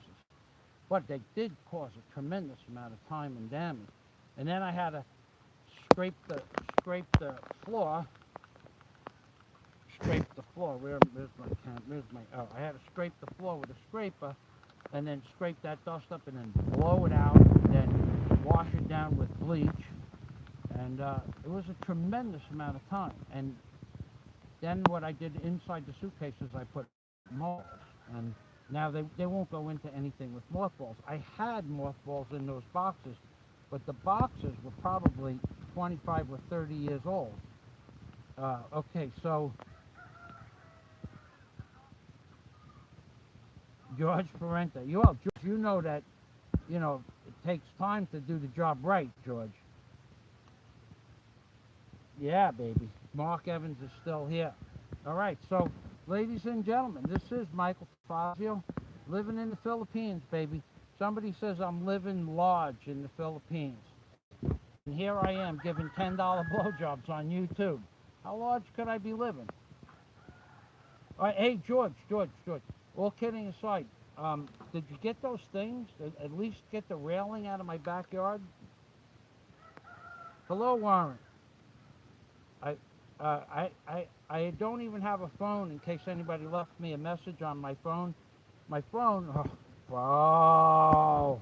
But they did cause a tremendous amount of time and damage. And then I had to scrape the floor. I had to scrape the floor with a scraper, and then scrape that dust up, and then blow it out, and then wash it down with bleach. And it was a tremendous amount of time. And then what I did inside the suitcases, I put molds, and Now they won't go into anything with mothballs. I had mothballs in those boxes, but the boxes were probably 25 or 30 years old. Okay, so George Parenta, George, you know that, it takes time to do the job right, George. Yeah, baby. Mark Evans is still here. All right, so ladies and gentlemen, this is Michael Fazio, living in the Philippines, baby. Somebody says I'm living large in the Philippines. And here I am giving $10 blowjobs on YouTube. How large could I be living? All right, hey, George. All kidding aside, did you get those things? At least get the railing out of my backyard? Hello, Warren. I, I don't even have a phone in case anybody left me a message on my phone. My phone, oh,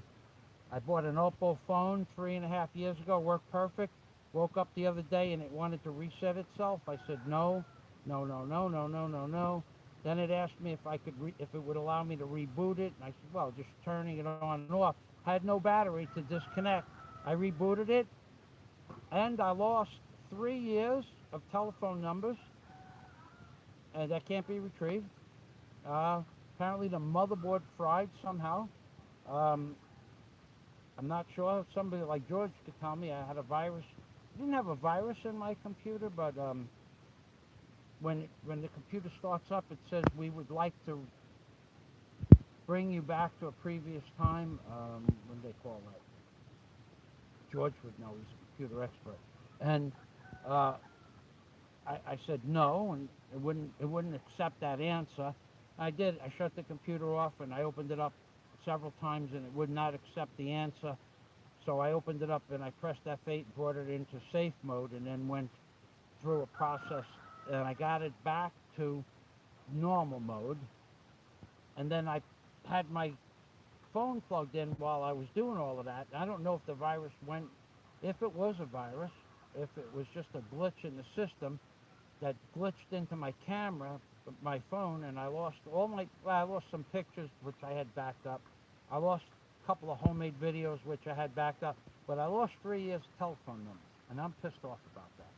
I bought an Oppo phone 3.5 years ago, worked perfect. Woke up the other day and it wanted to reset itself. I said no, no, no, no, no, no, no, no. Then it asked me if I could, if it would allow me to reboot it. And I said, well, just turning it on and off. I had no battery to disconnect. I rebooted it, and I lost 3 years of telephone numbers, and that can't be retrieved. Uh, Apparently the motherboard fried somehow. Um, I'm not sure. Somebody like George could tell me I had a virus. I didn't have a virus in my computer, but when the computer starts up, it says we would like to bring you back to a previous time. What do they call that? George would know. He's a computer expert. And uh, I said no, and it wouldn't accept that answer. I did. I shut the computer off and I opened it up several times, and it would not accept the answer. So I opened it up and I pressed F8, brought it into safe mode, and then went through a process, and I got it back to normal mode. And then I had my phone plugged in while I was doing all of that. I don't know if the virus went, if it was a virus, if it was just a glitch in the system that glitched into my camera, my phone, and I lost I lost some pictures which I had backed up. I lost a couple of homemade videos which I had backed up, but I lost 3 years of telephone numbers, and I'm pissed off about that.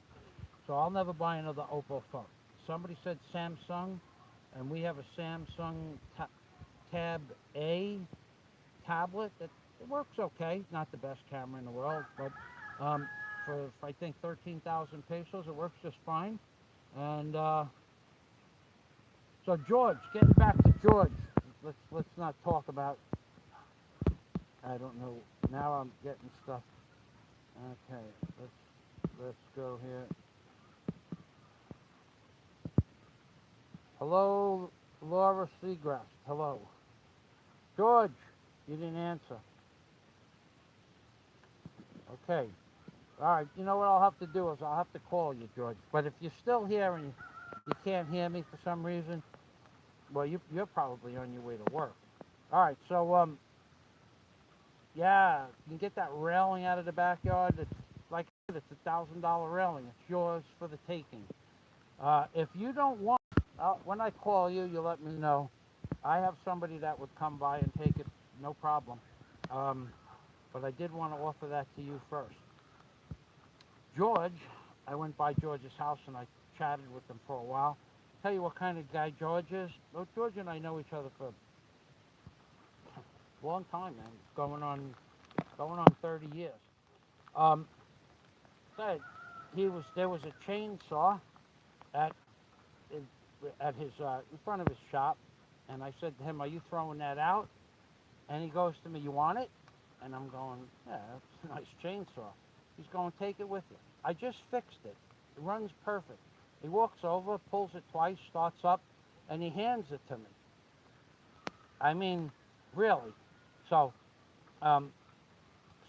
So I'll never buy another Oppo phone. Somebody said Samsung, and we have a Samsung Tab A tablet that it works okay. Not the best camera in the world, but um, for I think 13,000 pesos, it works just fine. And so George, getting back to George, let's not talk about. I don't know. Now I'm getting stuff. Okay, let's go here. Hello, Laura Seagrass. Hello, George. You didn't answer. Okay. All right. You know what I'll have to do is I'll have to call you, George. But if you're still here and you can't hear me for some reason, well, you're probably on your way to work. All right. So yeah, you can get that railing out of the backyard. It's like I said, it's $1,000 railing. It's yours for the taking. If you don't want, when I call you, you let me know. I have somebody that would come by and take it, no problem. Um, but I did want to offer that to you first. George, I went by George's house and I chatted with him for a while. Tell you what kind of guy George is. Well, George and I know each other for a long time, man. Going on 30 years. Um, said there was a chainsaw at at his in front of his shop, and I said to him, "Are you throwing that out?" And he goes to me, "You want it?" And I'm going, "Yeah, that's a nice chainsaw." He's going, "Take it with you." I just fixed it. It runs perfect. He walks over, pulls it twice, starts up, and he hands it to me. I mean, really. So, um,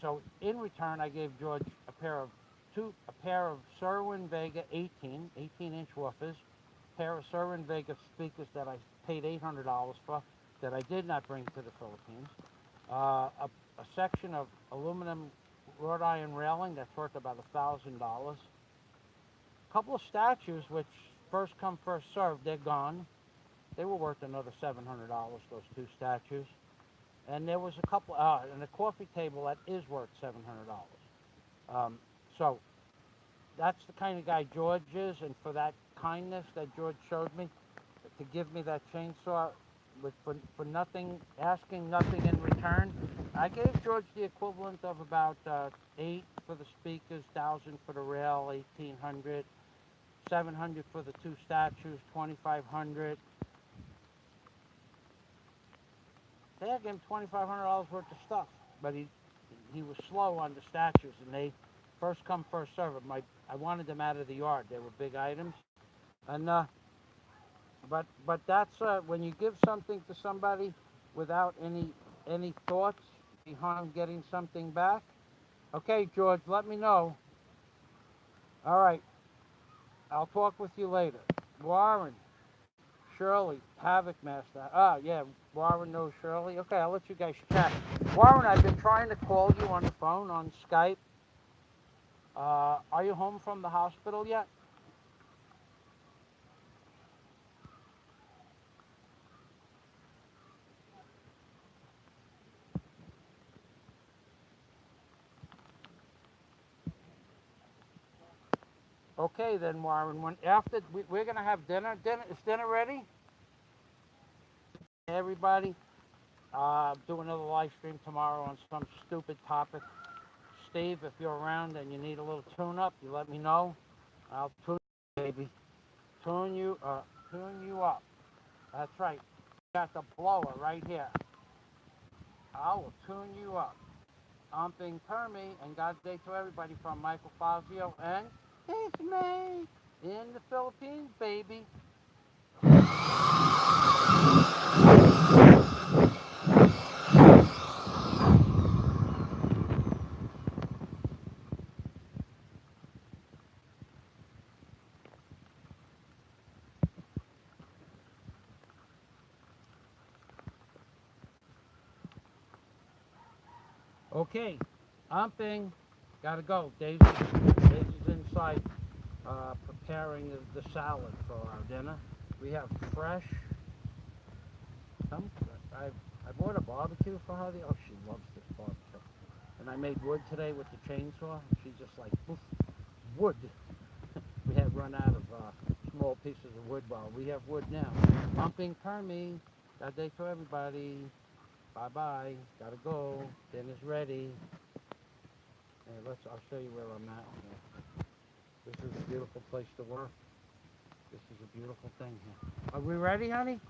so in return, I gave George a pair of Sherwin Vega 18-inch woofers, a pair of Sherwin Vega speakers that I paid $800 for, that I did not bring to the Philippines, a section of aluminum wrought iron railing that's worth about $1,000, a couple of statues which first come first served, they're gone. They were worth another $700, those two statues. And there was a couple, and a coffee table that is worth $700. So that's the kind of guy George is, and for that kindness that George showed me, to give me that chainsaw for nothing, asking nothing in return, I gave George the equivalent of about $8 for the speakers, $1,000 for the rail, $1,800, $700 for the two statues, $2,500. They had him $2,500 worth of stuff, but he was slow on the statues, and they first come first serve. I wanted them out of the yard. They were big items, and but that's when you give something to somebody without any thoughts behind getting something back. Okay, George, let me know. All right, I'll talk with you later. Warren, Shirley, Havoc Master. Yeah, Warren knows Shirley. Okay, I'll let you guys chat. Warren, I've been trying to call you on the phone, on Skype. Are you home from the hospital yet? Okay, then, Warren. When after we're gonna have dinner. Is dinner ready? Everybody, do another live stream tomorrow on some stupid topic. Steve, if you're around and you need a little tune-up, you let me know. I'll tune you, baby. Tune you up. That's right. Got the blower right here. I will tune you up. I'm being Permy, and God's day to everybody from Michael Fazio, and it's me in the Philippines, baby. Okay, Umping, gotta go. Daisy's inside preparing the salad for our dinner. We have fresh. I bought a barbecue for her. Oh, she loves this barbecue. And I made wood today with the chainsaw. She's just like, poof, wood. We had run out of small pieces of wood. Well, we have wood now. Pumping Permy. That day for everybody. Bye-bye. Gotta go. Dinner's ready. Hey, I'll show you where I'm at here. This is a beautiful place to work. This is a beautiful thing here. Are we ready, honey?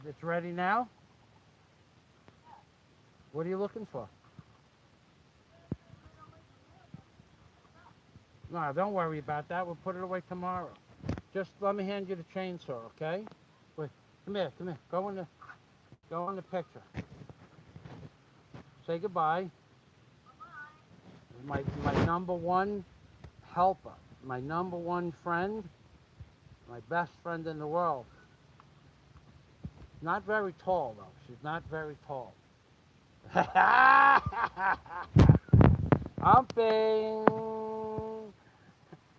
It's ready now? What are you looking for? No, don't worry about that. We'll put it away tomorrow. Just let me hand you the chainsaw, okay? Wait, come here. Go in the picture. Say goodbye. My number one helper, my number one friend, my best friend in the world. Not very tall, though. She's not very tall. Humping!